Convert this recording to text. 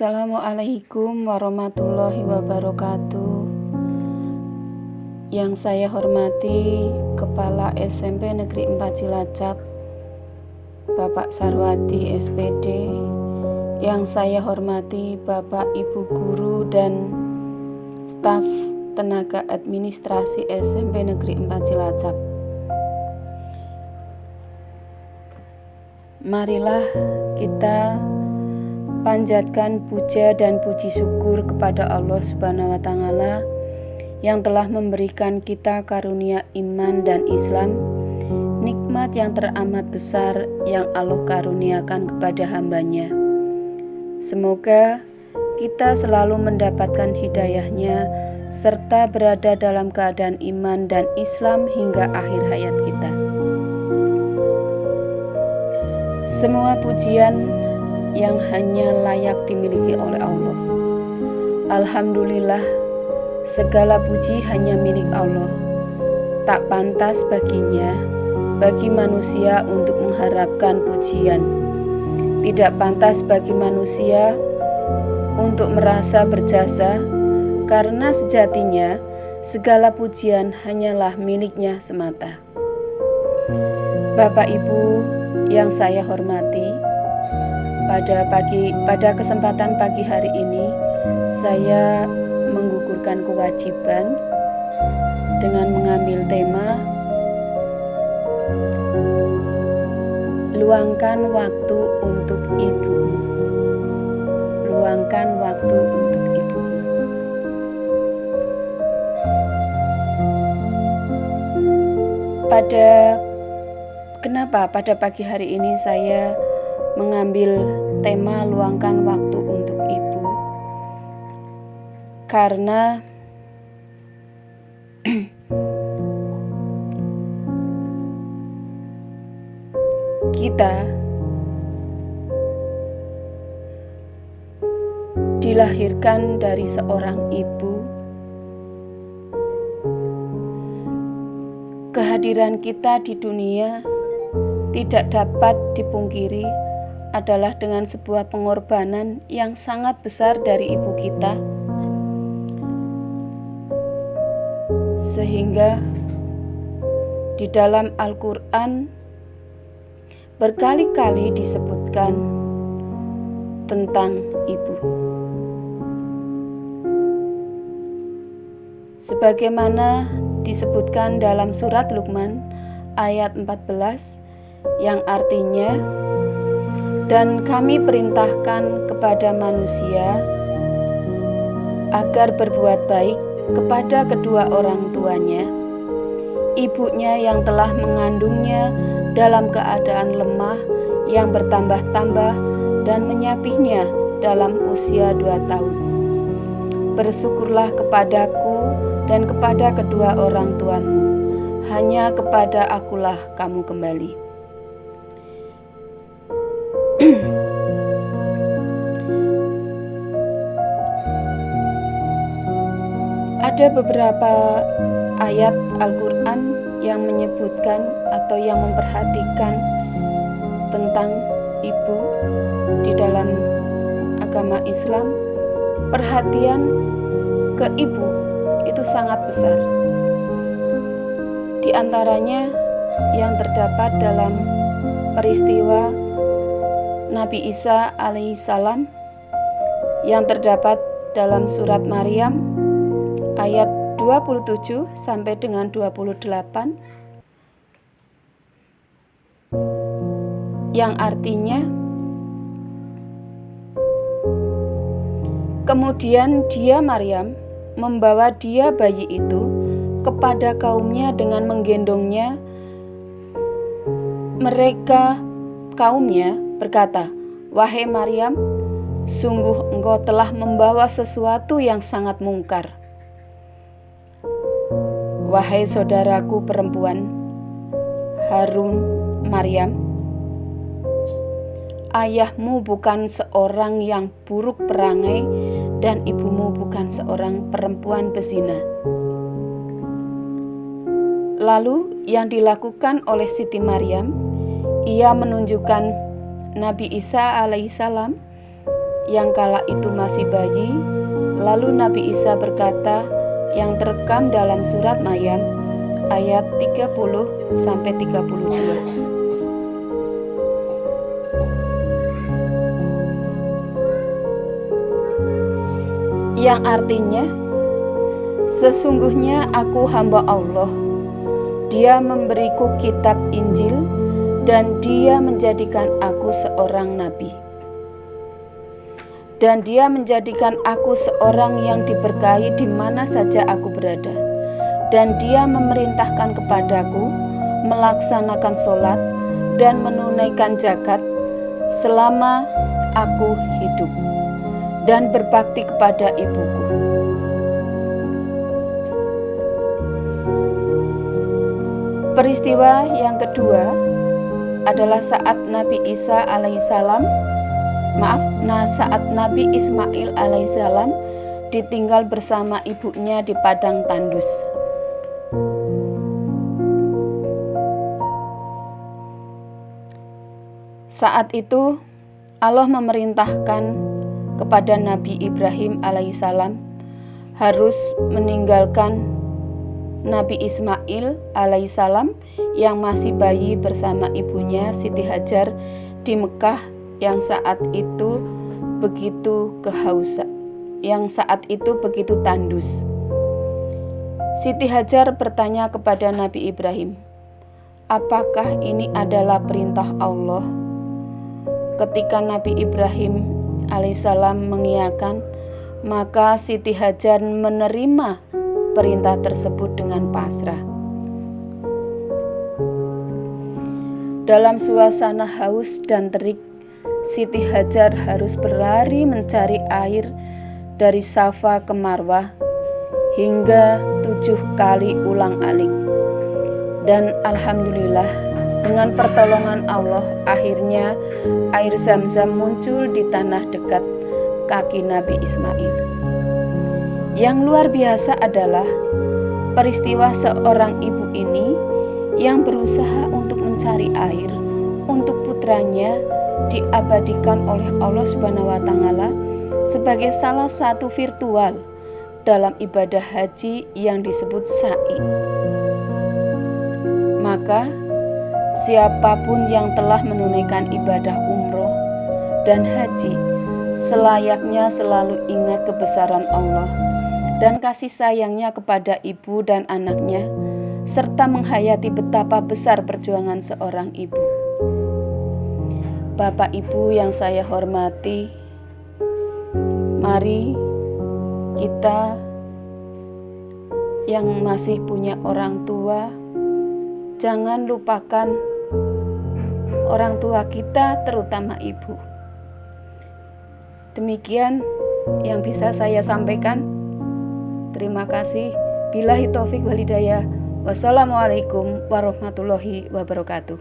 Assalamualaikum warahmatullahi wabarakatuh. Yang saya hormati Kepala SMP Negeri 4 Cilacap, Bapak Sarwati SPD. Yang saya hormati Bapak Ibu Guru dan staf tenaga administrasi SMP Negeri 4 Cilacap. Marilah kita panjatkan puja dan puji syukur kepada Allah Subhanahu wa Ta'ala yang telah memberikan kita karunia iman dan Islam, nikmat yang teramat besar yang Allah karuniakan kepada hamba-Nya. Semoga kita selalu mendapatkan hidayah-Nya serta berada dalam keadaan iman dan Islam hingga akhir hayat kita. Semua pujian yang hanya layak dimiliki oleh Allah. Alhamdulillah, segala puji hanya milik Allah. Tak pantas bagi manusia untuk mengharapkan pujian. Tidak pantas bagi manusia untuk merasa berjasa, karena sejatinya segala pujian hanyalah miliknya semata. Bapak Ibu yang saya hormati, pada kesempatan pagi hari ini saya menggugurkan kewajiban dengan mengambil tema luangkan waktu untuk ibumu. Luangkan waktu untuk ibumu. Kenapa pada pagi hari ini saya mengambil tema luangkan waktu untuk ibu? Karena kita dilahirkan dari seorang ibu. Kehadiran kita di dunia tidak dapat dipungkiri adalah dengan sebuah pengorbanan yang sangat besar dari ibu kita, sehingga di dalam Al-Quran berkali-kali disebutkan tentang ibu. Sebagaimana disebutkan dalam surat Luqman ayat 14 yang artinya, dan kami perintahkan kepada manusia agar berbuat baik kepada kedua orang tuanya, ibunya yang telah mengandungnya dalam keadaan lemah yang bertambah-tambah dan menyapihnya dalam usia 2 tahun. Bersyukurlah kepadaku dan kepada kedua orang tuamu, hanya kepada akulah kamu kembali. Ada beberapa ayat Al-Quran yang menyebutkan atau yang memperhatikan tentang ibu di dalam agama Islam. Perhatian ke ibu itu sangat besar. Di antaranya yang terdapat dalam peristiwa Nabi Isa alaihissalam yang terdapat dalam surat Maryam ayat 27 sampai dengan 28, yang artinya, kemudian dia Maryam membawa dia bayi itu kepada kaumnya dengan menggendongnya. Mereka kaumnya berkata, "Wahai Maryam, sungguh engkau telah membawa sesuatu yang sangat mungkar. Wahai saudaraku perempuan, Harun Maryam, ayahmu bukan seorang yang buruk perangai dan ibumu bukan seorang perempuan bezina." Lalu yang dilakukan oleh Siti Maryam, ia menunjukkan Nabi Isa alaihissalam yang kala itu masih bayi. Lalu Nabi Isa berkata, yang terekam dalam surat Maryam ayat 30-32. Yang artinya, sesungguhnya aku hamba Allah. Dia memberiku kitab Injil dan Dia menjadikan aku seorang nabi. Dan Dia menjadikan aku seorang yang diberkahi di mana saja aku berada. Dan Dia memerintahkan kepadaku melaksanakan sholat dan menunaikan zakat selama aku hidup, dan berbakti kepada ibuku. Peristiwa yang kedua adalah saat Nabi Ismail alaihissalam ditinggal bersama ibunya di padang tandus. Saat itu Allah memerintahkan kepada Nabi Ibrahim alaihissalam harus meninggalkan Nabi Ismail alaihissalam yang masih bayi bersama ibunya Siti Hajar di Mekah yang saat itu begitu tandus. Siti Hajar bertanya kepada Nabi Ibrahim, apakah ini adalah perintah Allah? Ketika Nabi Ibrahim alaihissalam mengiyakan, maka Siti Hajar menerima perintah tersebut dengan pasrah. Dalam suasana haus dan terik, Siti Hajar harus berlari mencari air dari Safa ke Marwah hingga 7 kali ulang-alik. Dan alhamdulillah, dengan pertolongan Allah, akhirnya air Zam-Zam muncul di tanah dekat kaki Nabi Ismail. Yang luar biasa adalah peristiwa seorang ibu ini yang berusaha untuk mencari air untuk putranya diabadikan oleh Allah SWT sebagai salah satu virtual dalam ibadah haji yang disebut sa'i. Maka siapapun yang telah menunaikan ibadah umroh dan haji selayaknya selalu ingat kebesaran Allah dan kasih sayangnya kepada ibu dan anaknya, serta menghayati betapa besar perjuangan seorang ibu. Bapak Ibu yang saya hormati, mari kita yang masih punya orang tua, jangan lupakan orang tua kita, terutama ibu. Demikian yang bisa saya sampaikan. Terima kasih. Billahi taufik wal hidayah. Wassalamualaikum warahmatullahi wabarakatuh.